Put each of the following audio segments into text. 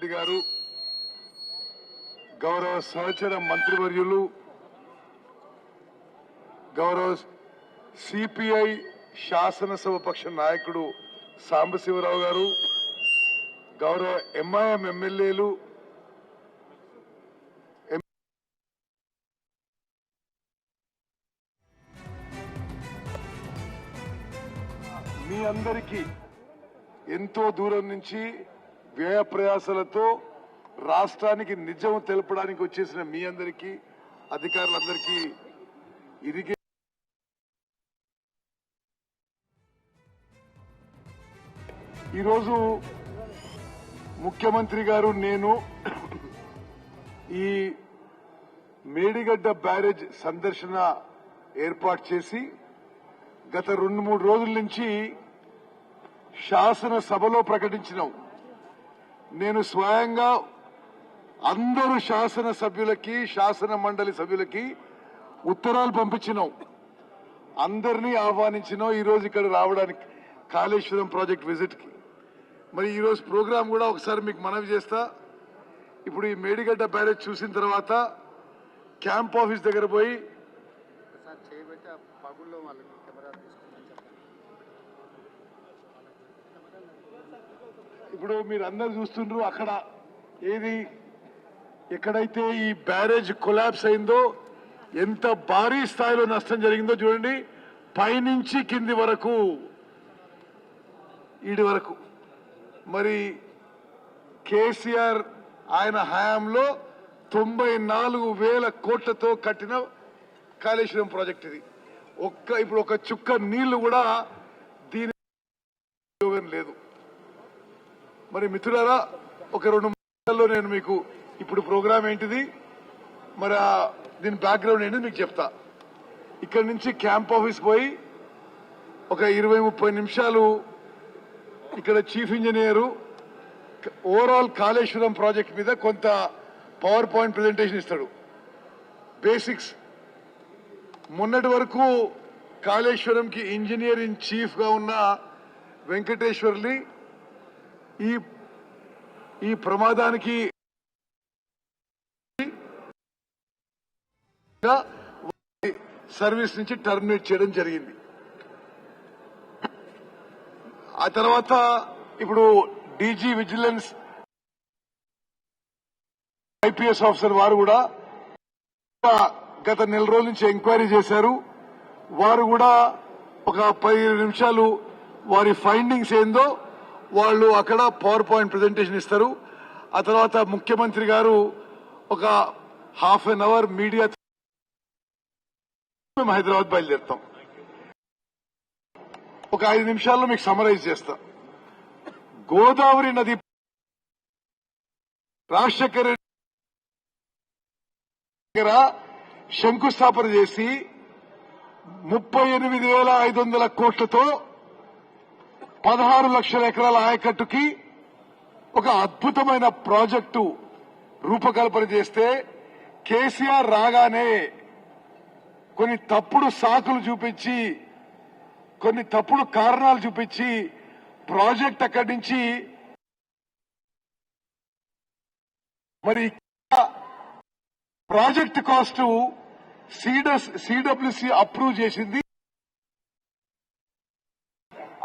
రెడ్డి గారు, గౌరవ సహచర మంత్రివర్యులు, గౌరవ సిపిఐ శాసనసభ పక్ష నాయకుడు సాంబశివరావు గారు, గౌరవ ఎంఐఎం ఎమ్మెల్యేలు, మీ అందరికీ ఎంతో దూరం నుంచి వ్యయ ప్రయాసాలతో రాష్ట్రానికి నిజం తెలపడానికి వచ్చేసిన మీ అందరికీ, అధికారులందరికీ ఈరోజు ముఖ్యమంత్రి గారు నేను ఈ మేడిగడ్డ బ్యారేజ్ సందర్శన ఏర్పాటు చేసి గత 2-3 రోజుల నుంచి శాసనసభలో ప్రకటించినాం. నేను స్వయంగా అందరూ శాసనసభ్యులకి, శాసన మండలి సభ్యులకి ఉత్తరాలు పంపించినాం. అందరినీ ఆహ్వానించినాం ఈరోజు ఇక్కడ రావడానికి, కాళేశ్వరం ప్రాజెక్ట్ విజిట్ కి. మరి ఈరోజు ప్రోగ్రాం కూడా ఒకసారి మీకు మనవి చేస్తా. ఇప్పుడు ఈ మేడిగడ్డ బ్యారేజ్ చూసిన తర్వాత క్యాంప్ ఆఫీస్ దగ్గర పోయి ఇప్పుడు మీరు అందరు చూస్తుండ్రు, అక్కడ ఏది ఎక్కడైతే ఈ బ్యారేజ్ కొలాప్స్ అయిందో ఎంత భారీ స్థాయిలో నష్టం జరిగిందో చూడండి. పైనుంచి కింది వరకు, ఈడి వరకు. మరి కేసీఆర్ ఆయన హయాంలో 94,000 కోట్లతో కట్టిన కాళేశ్వరం ప్రాజెక్ట్ ఇది. ఇప్పుడు ఒక చుక్క నీళ్లు కూడా దీని ఉపయోగం లేదు. మరి మిత్రులారా, ఒక 2 నిమిషాల్లో నేను మీకు ఇప్పుడు ప్రోగ్రామ్ ఏంటిది, మరి దీని బ్యాక్గ్రౌండ్ ఏంటిది మీకు చెప్తా. ఇక్కడి నుంచి క్యాంప్ ఆఫీస్ పోయి ఒక 20-30 నిమిషాలు ఇక్కడ chief engineer overall Kaleshwaram project మీద కొంత పవర్ పాయింట్ ప్రెజెంటేషన్ ఇస్తాడు. బేసిక్స్ మొన్నటి వరకు కాళేశ్వరంకి ఇంజనీర్ ఇన్ చీఫ్ గా ఉన్న వెంకటేశ్వర్ని ఈ ప్రమాదానికి సర్వీస్ నుంచి టర్మినేట్ చేయడం జరిగింది. ఆ తర్వాత ఇప్పుడు డీజీ విజిలెన్స్ ఐపీఎస్ ఆఫీసర్ వారు కూడా గత నెల రోజుల నుంచి ఎంక్వైరీ చేశారు. వారు కూడా ఒక 15 నిమిషాలు వారి ఫైండింగ్స్ ఏందో వాళ్ళు అక్కడ పవర్ పాయింట్ ప్రెజెంటేషన్ ఇస్తారు. ఆ తర్వాత ముఖ్యమంత్రి గారు ఒక ½ an hour మీడియా మేము హైదరాబాద్ బయలుదేరుతాం. ఒక 5 నిమిషాల్లో మీకు సమరైజ్ చేస్తా. గోదావరి నది రాజశేఖర రెడ్డి దగ్గర శంకుస్థాపన చేసి 38,500 కోట్లతో 16 లక్షల ఎకరాల ఆయకట్టుకి ఒక అద్భుతమైన ప్రాజెక్టు రూపకల్పన చేస్తే కేసీఆర్ రాగానే కొన్ని తప్పుడు సాకులు చూపించి, కొన్ని తప్పుడు కారణాలు చూపించి ప్రాజెక్ట్ అక్కడి నుంచి మరి ప్రాజెక్ట్ కాస్ట్ సిడబ్ల్యూసి అప్రూవ్ చేసింది.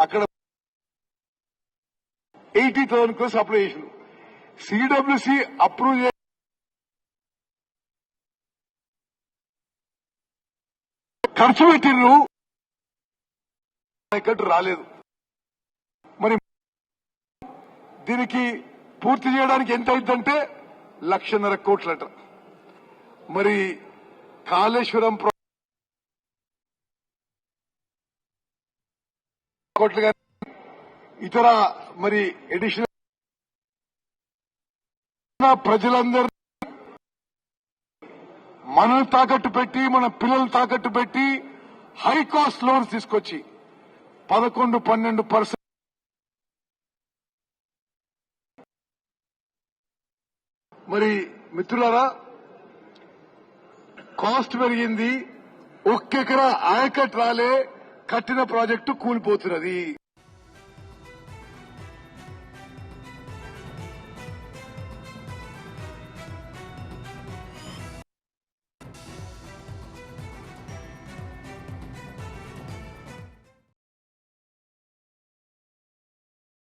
అక్కడ 80,000 crores అప్లై చేసింది. సిడబ్ల్యూసి అప్రూవ్ ఖర్చు పెట్టిండ్రు, రాలేదు. మరి దీనికి పూర్తి చేయడానికి ఎంత అవుతుందంటే 1,50,000 కోట్లట. మరి కాళేశ్వరం కోట్లు కానీ ఇతర మరి ఎడిషనల్ ప్రజలందరూ మనల్ని తాకట్టు పెట్టి, మన పిల్లలు తాకట్టు పెట్టి హై కాస్ట్ లోన్స్ తీసుకొచ్చి 11-12% మరి మిత్రులారా, కాస్ట్ పెరిగింది. ఒక్కెకరా ఆయకట్ రాలే, కట్టిన ప్రాజెక్టు కూలిపోతున్నది.